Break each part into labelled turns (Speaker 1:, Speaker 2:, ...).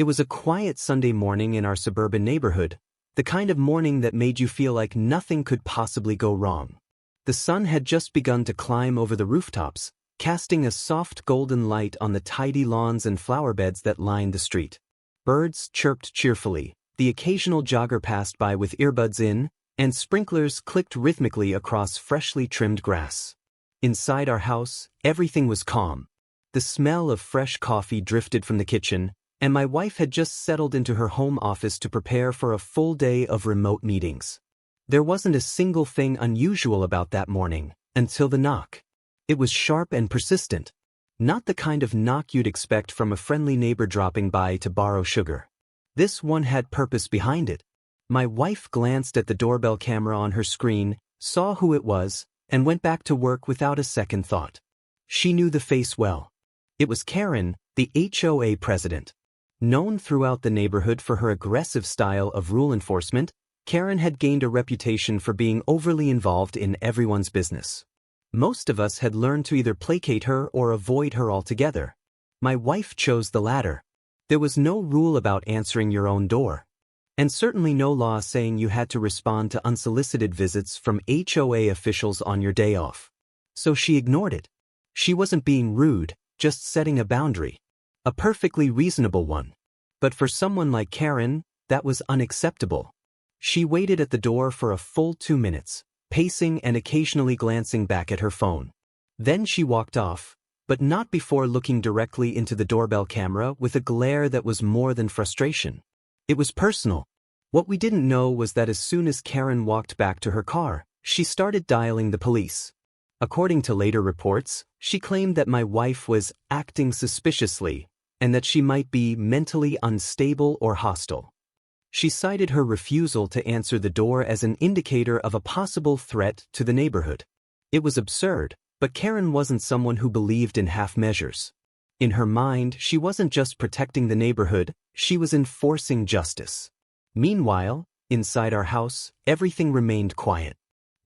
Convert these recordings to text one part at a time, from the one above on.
Speaker 1: It was a quiet Sunday morning in our suburban neighborhood, the kind of morning that made you feel like nothing could possibly go wrong. The sun had just begun to climb over the rooftops, casting a soft golden light on the tidy lawns and flower beds that lined the street. Birds chirped cheerfully, the occasional jogger passed by with earbuds in, and sprinklers clicked rhythmically across freshly trimmed grass. Inside our house, everything was calm. The smell of fresh coffee drifted from the kitchen, and my wife had just settled into her home office to prepare for a full day of remote meetings. There wasn't a single thing unusual about that morning, until the knock. It was sharp and persistent. Not the kind of knock you'd expect from a friendly neighbor dropping by to borrow sugar. This one had purpose behind it. My wife glanced at the doorbell camera on her screen, saw who it was, and went back to work without a second thought. She knew the face well. It was Karen, the HOA president. Known throughout the neighborhood for her aggressive style of rule enforcement, Karen had gained a reputation for being overly involved in everyone's business. Most of us had learned to either placate her or avoid her altogether. My wife chose the latter. There was no rule about answering your own door. And certainly no law saying you had to respond to unsolicited visits from HOA officials on your day off. So she ignored it. She wasn't being rude, just setting a boundary. A perfectly reasonable one. But for someone like Karen, that was unacceptable. She waited at the door for a full 2 minutes, pacing and occasionally glancing back at her phone. Then she walked off, but not before looking directly into the doorbell camera with a glare that was more than frustration. It was personal. What we didn't know was that as soon as Karen walked back to her car, she started dialing the police. According to later reports, she claimed that my wife was acting suspiciously and that she might be mentally unstable or hostile. She cited her refusal to answer the door as an indicator of a possible threat to the neighborhood. It was absurd, but Karen wasn't someone who believed in half measures. In her mind, she wasn't just protecting the neighborhood, she was enforcing justice. Meanwhile, inside our house, everything remained quiet.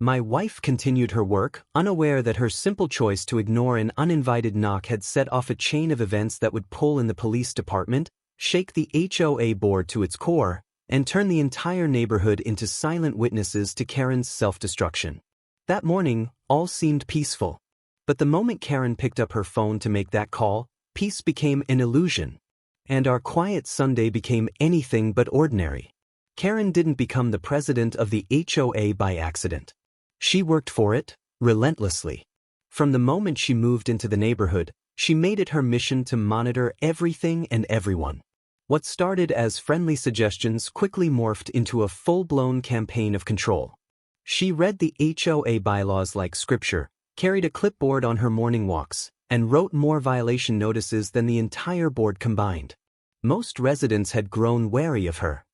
Speaker 1: My wife continued her work, unaware that her simple choice to ignore an uninvited knock had set off a chain of events that would pull in the police department, shake the HOA board to its core, and turn the entire neighborhood into silent witnesses to Karen's self-destruction. That morning, all seemed peaceful. But the moment Karen picked up her phone to make that call, peace became an illusion. And our quiet Sunday became anything but ordinary. Karen didn't become the president of the HOA by accident. She worked for it, relentlessly. From the moment she moved into the neighborhood, she made it her mission to monitor everything and everyone. What started as friendly suggestions quickly morphed into a full-blown campaign of control. She read the HOA bylaws like scripture, carried a clipboard on her morning walks, and wrote more violation notices than the entire board combined. Most residents had grown wary of her.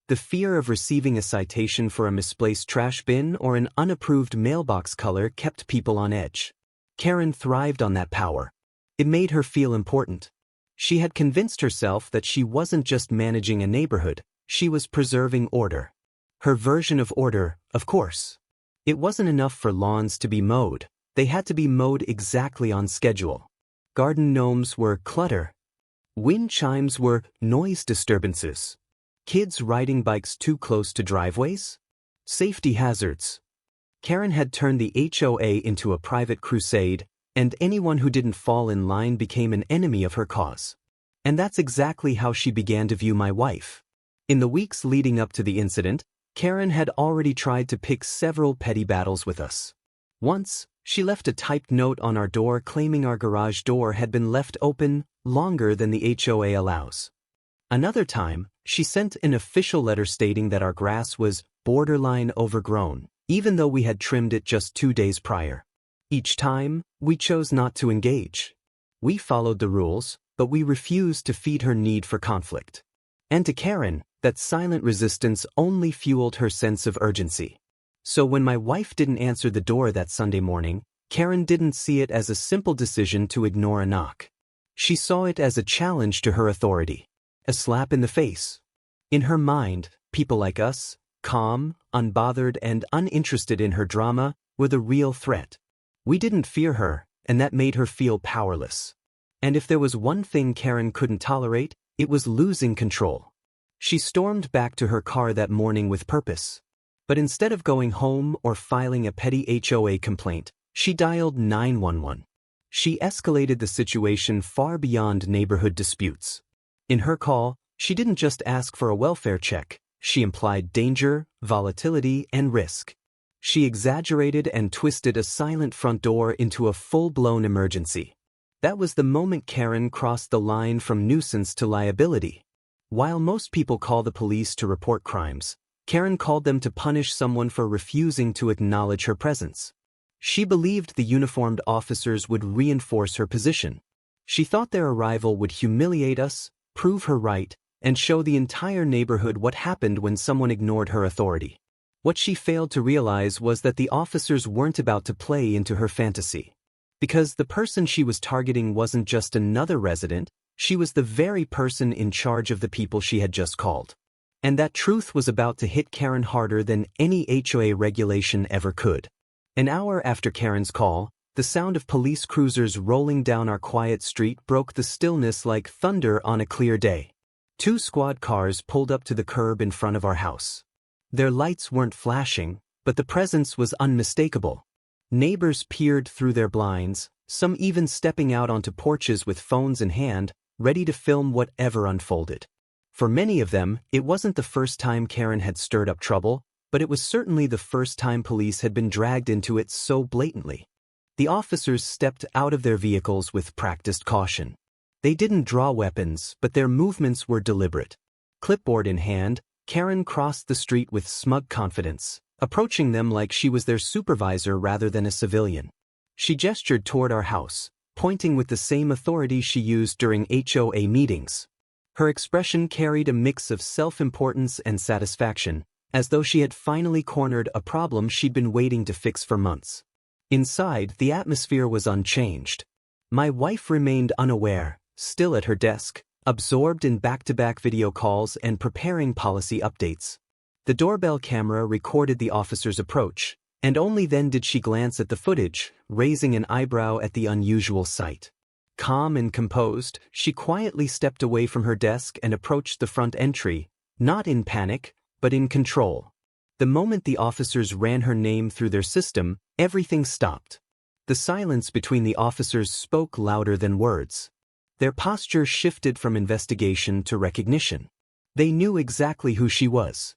Speaker 1: The fear of receiving a citation for a misplaced trash bin or an unapproved mailbox color kept people on edge. Karen thrived on that power. It made her feel important. She had convinced herself that she wasn't just managing a neighborhood, she was preserving order. Her version of order, of course. It wasn't enough for lawns to be mowed, they had to be mowed exactly on schedule. Garden gnomes were clutter. Wind chimes were noise disturbances. Kids riding bikes too close to driveways? Safety hazards. Karen had turned the HOA into a private crusade, and anyone who didn't fall in line became an enemy of her cause. And that's exactly how she began to view my wife. In the weeks leading up to the incident, Karen had already tried to pick several petty battles with us. Once, she left a typed note on our door claiming our garage door had been left open longer than the HOA allows. Another time, she sent an official letter stating that our grass was borderline overgrown, even though we had trimmed it just 2 days prior. Each time, we chose not to engage. We followed the rules, but we refused to feed her need for conflict. And to Karen, that silent resistance only fueled her sense of urgency. So when my wife didn't answer the door that Sunday morning, Karen didn't see it as a simple decision to ignore a knock. She saw it as a challenge to her authority. A slap in the face. In her mind, people like us, calm, unbothered, and uninterested in her drama, were the real threat. We didn't fear her, and that made her feel powerless. And if there was one thing Karen couldn't tolerate, It was losing control. She stormed back to her car that morning with purpose. But instead of going home or filing a petty HOA complaint, she dialed 911. She escalated the situation far beyond neighborhood disputes. In her call, she didn't just ask for a welfare check, she implied danger, volatility, and risk. She exaggerated and twisted a silent front door into a full-blown emergency. That was the moment Karen crossed the line from nuisance to liability. While most people call the police to report crimes, Karen called them to punish someone for refusing to acknowledge her presence. She believed the uniformed officers would reinforce her position. She thought their arrival would humiliate us, prove her right, and show the entire neighborhood what happened when someone ignored her authority. What she failed to realize was that the officers weren't about to play into her fantasy. Because the person she was targeting wasn't just another resident, she was the very person in charge of the people she had just called. And that truth was about to hit Karen harder than any HOA regulation ever could. An hour after Karen's call, the sound of police cruisers rolling down our quiet street broke the stillness like thunder on a clear day. 2 squad cars pulled up to the curb in front of our house. Their lights weren't flashing, but the presence was unmistakable. Neighbors peered through their blinds, some even stepping out onto porches with phones in hand, ready to film whatever unfolded. For many of them, it wasn't the first time Karen had stirred up trouble, but it was certainly the first time police had been dragged into it so blatantly. The officers stepped out of their vehicles with practiced caution. They didn't draw weapons, but their movements were deliberate. Clipboard in hand, Karen crossed the street with smug confidence, approaching them like she was their supervisor rather than a civilian. She gestured toward our house, pointing with the same authority she used during HOA meetings. Her expression carried a mix of self-importance and satisfaction, as though she had finally cornered a problem she'd been waiting to fix for months. Inside, the atmosphere was unchanged. My wife remained unaware, still at her desk, absorbed in back-to-back video calls and preparing policy updates. The doorbell camera recorded the officer's approach, and only then did she glance at the footage, raising an eyebrow at the unusual sight. Calm and composed, she quietly stepped away from her desk and approached the front entry, not in panic, but in control. The moment the officers ran her name through their system, everything stopped. The silence between the officers spoke louder than words. Their posture shifted from investigation to recognition. They knew exactly who she was.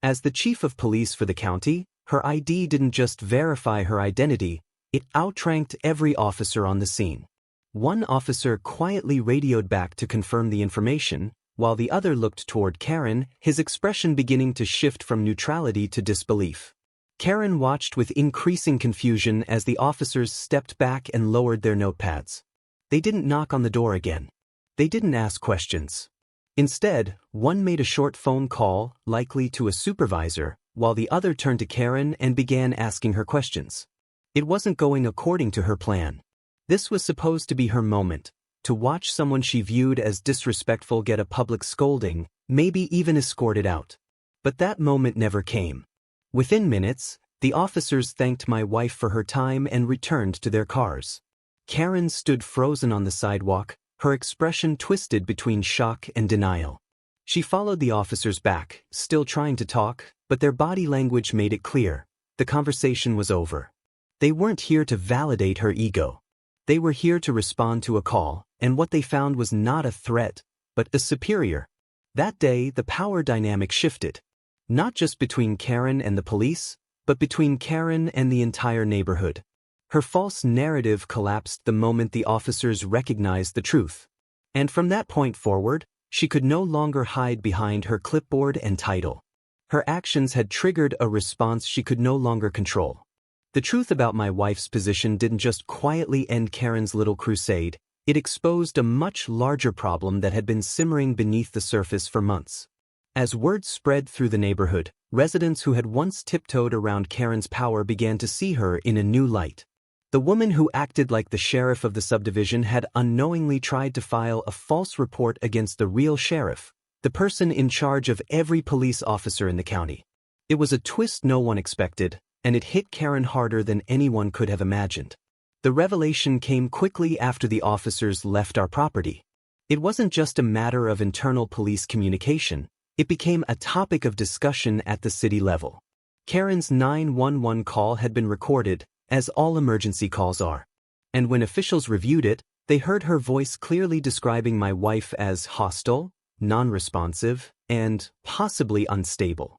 Speaker 1: As the chief of police for the county, her ID didn't just verify her identity, it outranked every officer on the scene. One officer quietly radioed back to confirm the information, while the other looked toward Karen, his expression beginning to shift from neutrality to disbelief. Karen watched with increasing confusion as the officers stepped back and lowered their notepads. They didn't knock on the door again. They didn't ask questions. Instead, one made a short phone call, likely to a supervisor, while the other turned to Karen and began asking her questions. It wasn't going according to her plan. This was supposed to be her moment, to watch someone she viewed as disrespectful get a public scolding, maybe even escorted out. But that moment never came. Within minutes, the officers thanked my wife for her time and returned to their cars. Karen stood frozen on the sidewalk, her expression twisted between shock and denial. She followed the officers back, still trying to talk, but their body language made it clear. The conversation was over. They weren't here to validate her ego. They were here to respond to a call, and what they found was not a threat, but a superior. That day, the power dynamic shifted. Not just between Karen and the police, but between Karen and the entire neighborhood. Her false narrative collapsed the moment the officers recognized the truth. And from that point forward, she could no longer hide behind her clipboard and title. Her actions had triggered a response she could no longer control. The truth about my wife's position didn't just quietly end Karen's little crusade, it exposed a much larger problem that had been simmering beneath the surface for months. As word spread through the neighborhood, residents who had once tiptoed around Karen's power began to see her in a new light. The woman who acted like the sheriff of the subdivision had unknowingly tried to file a false report against the real sheriff, the person in charge of every police officer in the county. It was a twist no one expected, and it hit Karen harder than anyone could have imagined. The revelation came quickly after the officers left our property. It wasn't just a matter of internal police communication, it became a topic of discussion at the city level. Karen's 911 call had been recorded, as all emergency calls are. And when officials reviewed it, they heard her voice clearly describing my wife as hostile, non-responsive, and possibly unstable.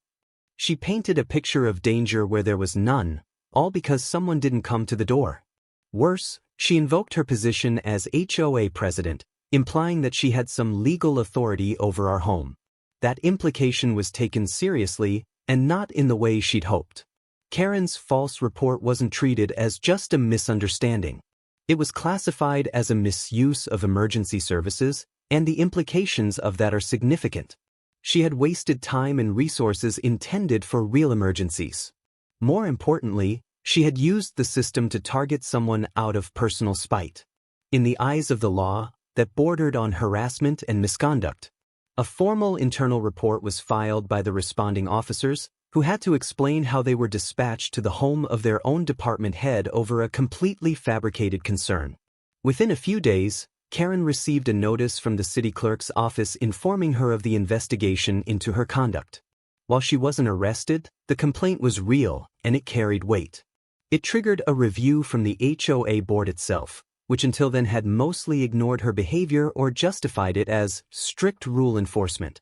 Speaker 1: She painted a picture of danger where there was none, all because someone didn't come to the door. Worse, she invoked her position as HOA president, implying that she had some legal authority over our home. That implication was taken seriously, and not in the way she'd hoped. Karen's false report wasn't treated as just a misunderstanding. It was classified as a misuse of emergency services, and the implications of that are significant. She had wasted time and resources intended for real emergencies. More importantly, she had used the system to target someone out of personal spite. In the eyes of the law, that bordered on harassment and misconduct. A formal internal report was filed by the responding officers, who had to explain how they were dispatched to the home of their own department head over a completely fabricated concern. Within a few days, Karen received a notice from the city clerk's office informing her of the investigation into her conduct. While she wasn't arrested, the complaint was real, and it carried weight. It triggered a review from the HOA board itself, which until then had mostly ignored her behavior or justified it as strict rule enforcement.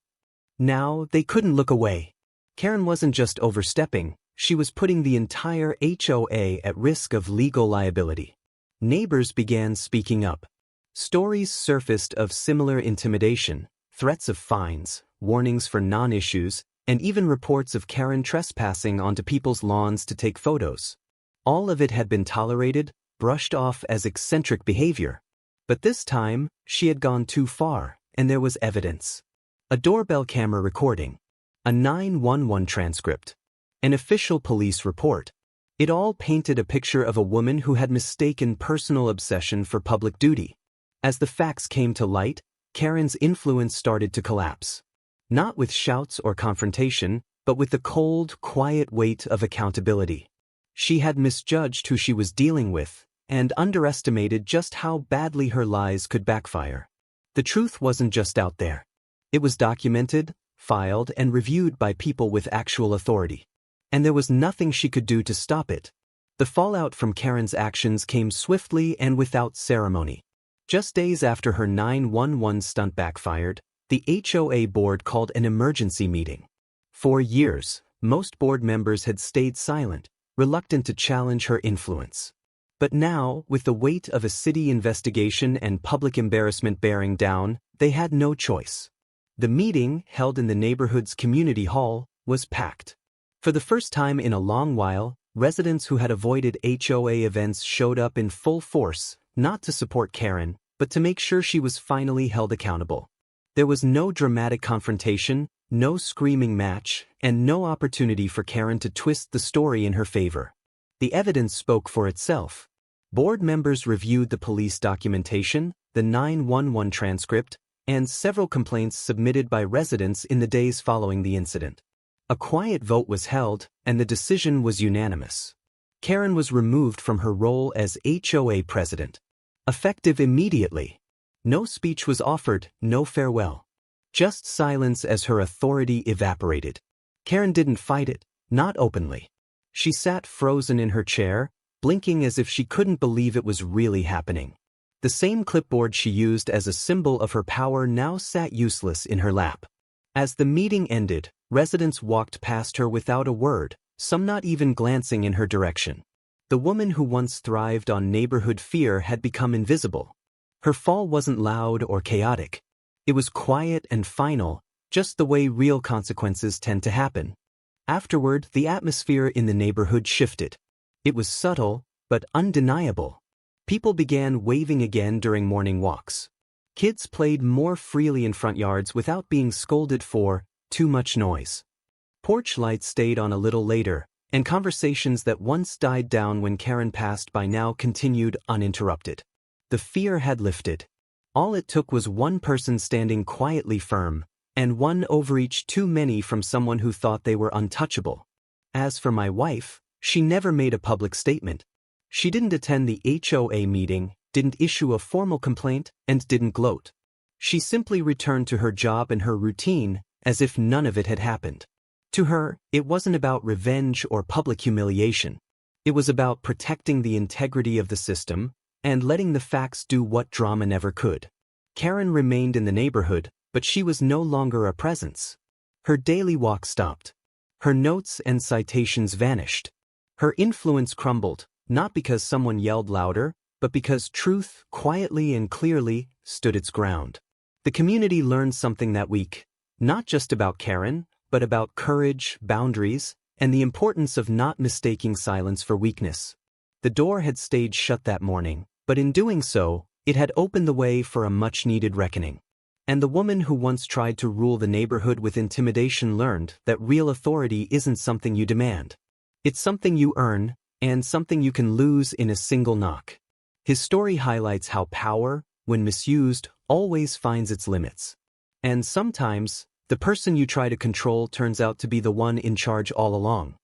Speaker 1: Now, they couldn't look away. Karen wasn't just overstepping, she was putting the entire HOA at risk of legal liability. Neighbors began speaking up. Stories surfaced of similar intimidation, threats of fines, warnings for non-issues, and even reports of Karen trespassing onto people's lawns to take photos. All of it had been tolerated, brushed off as eccentric behavior. But this time, she had gone too far, and there was evidence. A doorbell camera recording, a 911 transcript, an official police report. It all painted a picture of a woman who had mistaken personal obsession for public duty. As the facts came to light, Karen's influence started to collapse. Not with shouts or confrontation, but with the cold, quiet weight of accountability. She had misjudged who she was dealing with, and underestimated just how badly her lies could backfire. The truth wasn't just out there. It was documented, filed, and reviewed by people with actual authority. And there was nothing she could do to stop it. The fallout from Karen's actions came swiftly and without ceremony. Just days after her 911 stunt backfired, the HOA board called an emergency meeting. For years, most board members had stayed silent, reluctant to challenge her influence. But now, with the weight of a city investigation and public embarrassment bearing down, they had no choice. The meeting, held in the neighborhood's community hall, was packed. For the first time in a long while, residents who had avoided HOA events showed up in full force, not to support Karen, but to make sure she was finally held accountable. There was no dramatic confrontation, no screaming match, and no opportunity for Karen to twist the story in her favor. The evidence spoke for itself. Board members reviewed the police documentation, the 911 transcript, and several complaints submitted by residents in the days following the incident. A quiet vote was held, and the decision was unanimous. Karen was removed from her role as HOA president. Effective immediately. No speech was offered, no farewell. Just silence as her authority evaporated. Karen didn't fight it, not openly. She sat frozen in her chair, blinking as if she couldn't believe it was really happening. The same clipboard she used as a symbol of her power now sat useless in her lap. As the meeting ended, residents walked past her without a word, some not even glancing in her direction. The woman who once thrived on neighborhood fear had become invisible. Her fall wasn't loud or chaotic. It was quiet and final, just the way real consequences tend to happen. Afterward, the atmosphere in the neighborhood shifted. It was subtle, but undeniable. People began waving again during morning walks. Kids played more freely in front yards without being scolded for too much noise. Porch lights stayed on a little later, and conversations that once died down when Karen passed by now continued uninterrupted. The fear had lifted. All it took was one person standing quietly firm, and one overreach too many from someone who thought they were untouchable. As for my wife, she never made a public statement. She didn't attend the HOA meeting, didn't issue a formal complaint, and didn't gloat. She simply returned to her job and her routine, as if none of it had happened. To her, it wasn't about revenge or public humiliation. It was about protecting the integrity of the system and letting the facts do what drama never could. Karen remained in the neighborhood, but she was no longer a presence. Her daily walk stopped. Her notes and citations vanished. Her influence crumbled, not because someone yelled louder, but because truth, quietly and clearly, stood its ground. The community learned something that week, not just about Karen, but about courage, boundaries, and the importance of not mistaking silence for weakness. The door had stayed shut that morning, but in doing so, it had opened the way for a much-needed reckoning. And the woman who once tried to rule the neighborhood with intimidation learned that real authority isn't something you demand. It's something you earn, and something you can lose in a single knock. His story highlights how power, when misused, always finds its limits. And sometimes, the person you try to control turns out to be the one in charge all along.